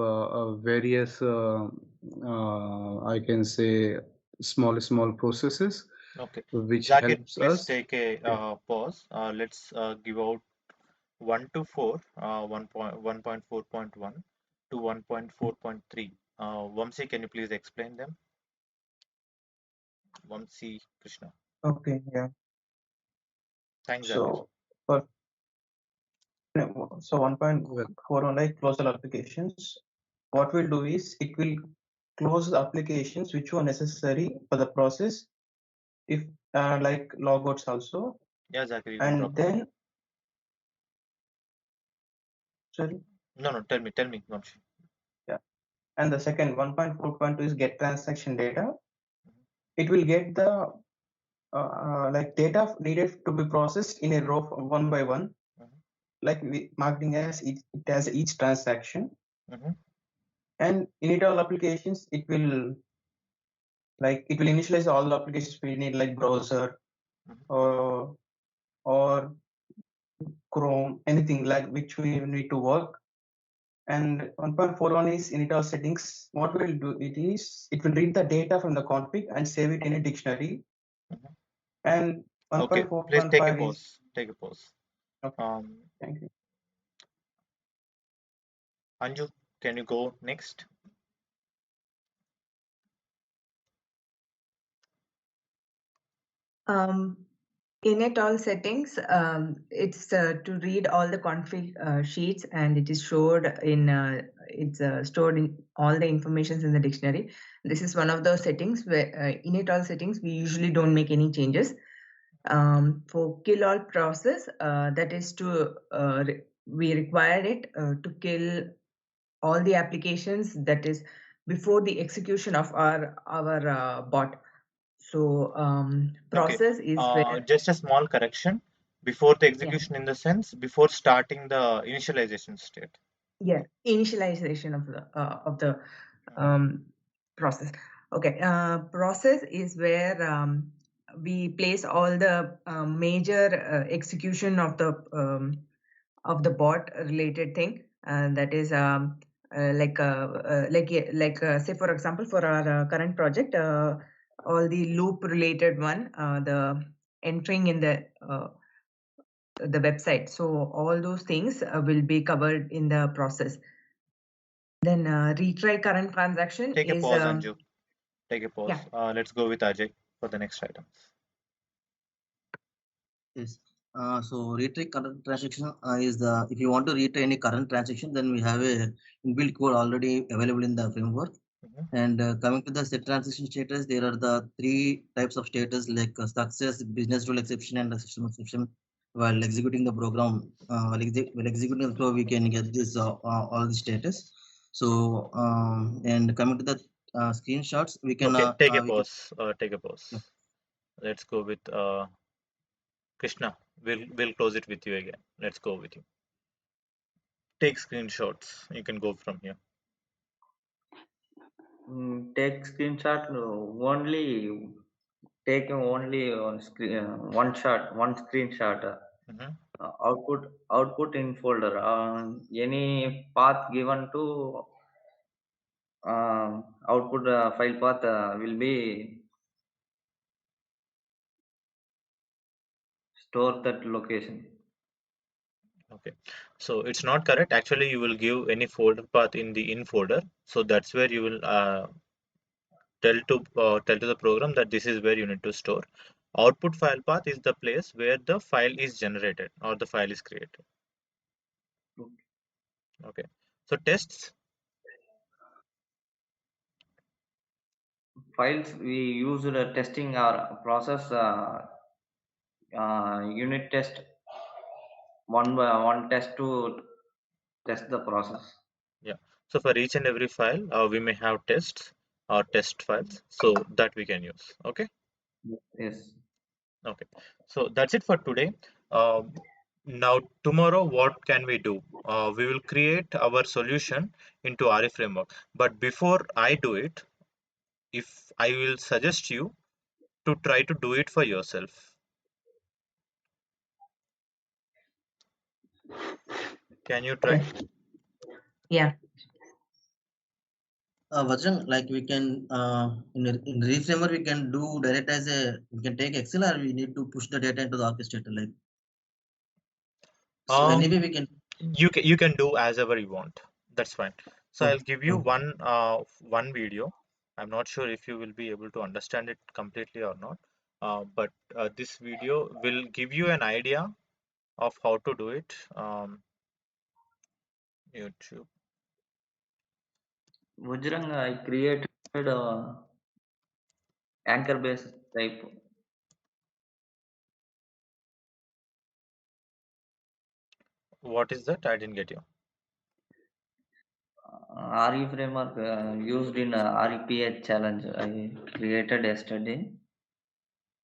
various, I can say, small processes,
Okay.
which
Zakir,
helps
please
us.
take a pause. Let's give out 1 to 4, 1.4.1 to 1.4.3. Vamsi, can you please explain them? Vamsi Krishna.
Okay, yeah.
Thanks, Zakir.
So for so 1.4 on like closure applications, what we'll do is it will close the applications which were necessary for the process, if like logouts also,
Yeah, Zakir, you can drop
and
the mic.
then sorry,
No, tell me, Vamsi.
yeah. And the second 1.4.2 is get transaction data. It will get the like data needed to be processed in a row one by one, like we marking as it has each transaction. And in it all applications, it will Like it will initialize all the applications we need, like browser or Chrome, anything like which we need to work. And 1.41 is init all settings. What will do it is it will read the data from the config and save it in a dictionary.
Mhm.
And
Okay, please take a
1.4.5 is
pause. Take a pause.
okay. Thank you.
Anju, can you go next?
In all settings, it's to read all the config sheets, and it is stored in stored in all the informations in the dictionary. This is one of those settings where in all settings we usually don't make any changes. For kill all process, that is to we require it to kill all the applications that is before the execution of our bot. So
Okay,
process is where
just a small correction. Before the execution, in the sense, before starting the initialization state.
initialization of the process. Okay, process is where we place all the major execution of the bot related thing, and that is say for example for our current project, all the loop related one, the entering in the website. So all those things will be covered in the process. Then retry current transaction
Take a
is
pause, Anju. Take a pause.
yeah.
Let's go with Ajay for the next items.
Yes. So retrieve current transaction is the if you want to retrieve any current transaction, then we have a inbuilt code already available in the framework.
Mhm.
And coming to the set transaction status, there are the three types of status like success, business rule exception, and the system exception. While executing the program, while executing the flow, we can get this all the status. So and coming to the screenshots, we can
Okay, take a
we can.
pause. Take a pause. Let's go with Krishna. We'll close it with you again. Let's go with you. Take screenshots. You can go from here.
Take screenshot only taking only on screen one shot, one screenshot.
Mhm.
Output in folder. Any path given to output file path will be store that location.
Okay, so it's not correct. Actually, you will give any folder path in the in folder. So that's where you will tell to the program that this is where you need to store. Output file path is the place where the file is generated or the file is created. Okay, so tests.
Files we use testing our process unit test one by one test to test the process.
Yeah. So for each and every file, we may have tests or test files, so that we can use. Okay.
Yes.
Okay. So that's it for today. Now tomorrow, what can we do? We will create our solution into RE framework. But before I do it, if I will suggest you to try to do it for yourself. Can you try?
Okay. Yeah.
Vajrang, like we can in reframer we can do direct as a we can take Excel or we need to push the data into the orchestrator like so
Um,
anyway we can
you can do as ever you want. That's fine. So I'll
okay,
give you
okay.
one video. I'm not sure if you will be able to understand it completely or not. But this video will give you an idea of how to do it. YouTube.
Vajrang, I created anchor based type
What is that? I didn't get you.
RE framework used in REPH challenge I created yesterday.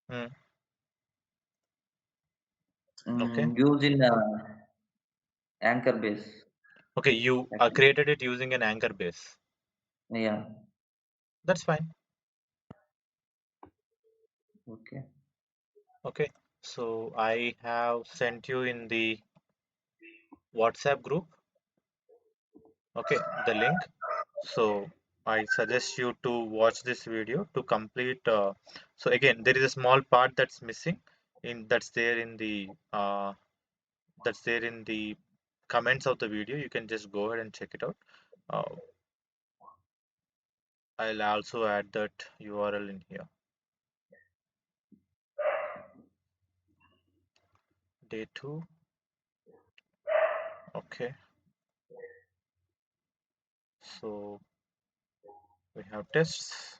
Hmm. Okay.
Used in anchor base.
Okay. You
Actually.
created it using an anchor base.
Yeah.
That's fine.
Okay.
Okay, so I have sent you in the WhatsApp group, okay, the link. So I suggest you to watch this video to complete. So again, there is a small part that's missing that's there in the comments of the video. You can just go ahead and check it out. Uh, I'll also add that URL in here. Day 2. Okay. So we have tests.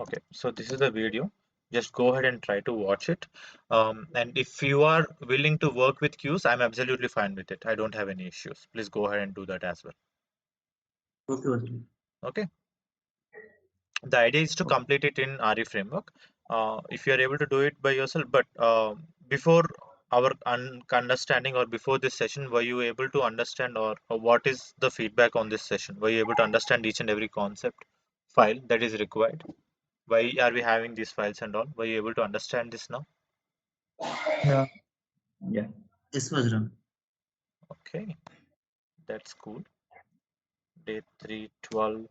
Okay, so this is the video. Just go ahead and try to watch it. And if you are willing to work with queues, I'm absolutely fine with it. I don't have any issues. Please go ahead and do that as well.
Okay, Vasu.
Okay. The idea is to
Okay.
complete it in RE framework. If you are able to do it by yourself, but before our understanding or before this session, were you able to understand or what is the feedback on this session? Were you able to understand each and every concept file that is required? Why are we having these files and all? Were you able to understand this now?
Yeah.
Yeah.
Yes, Vajra.
Okay, that's cool. Day 3, 12,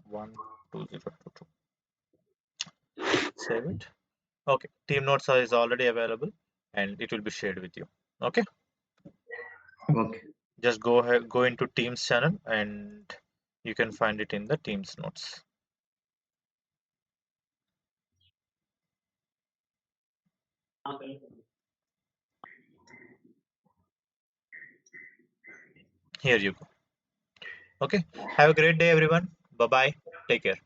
1, 2, 0, 2, 2. Save it. Okay, team notes is already available and it will be shared with you. Okay,
Okay.
just go ahead, go into Teams channel and you can find it in the Teams notes. Here you go. Okay, have a great day, everyone. Bye bye. Take care.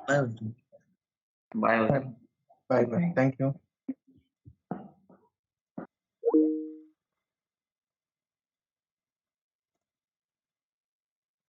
Bye, Vajra.
Bye.
Bye bye. Thank you.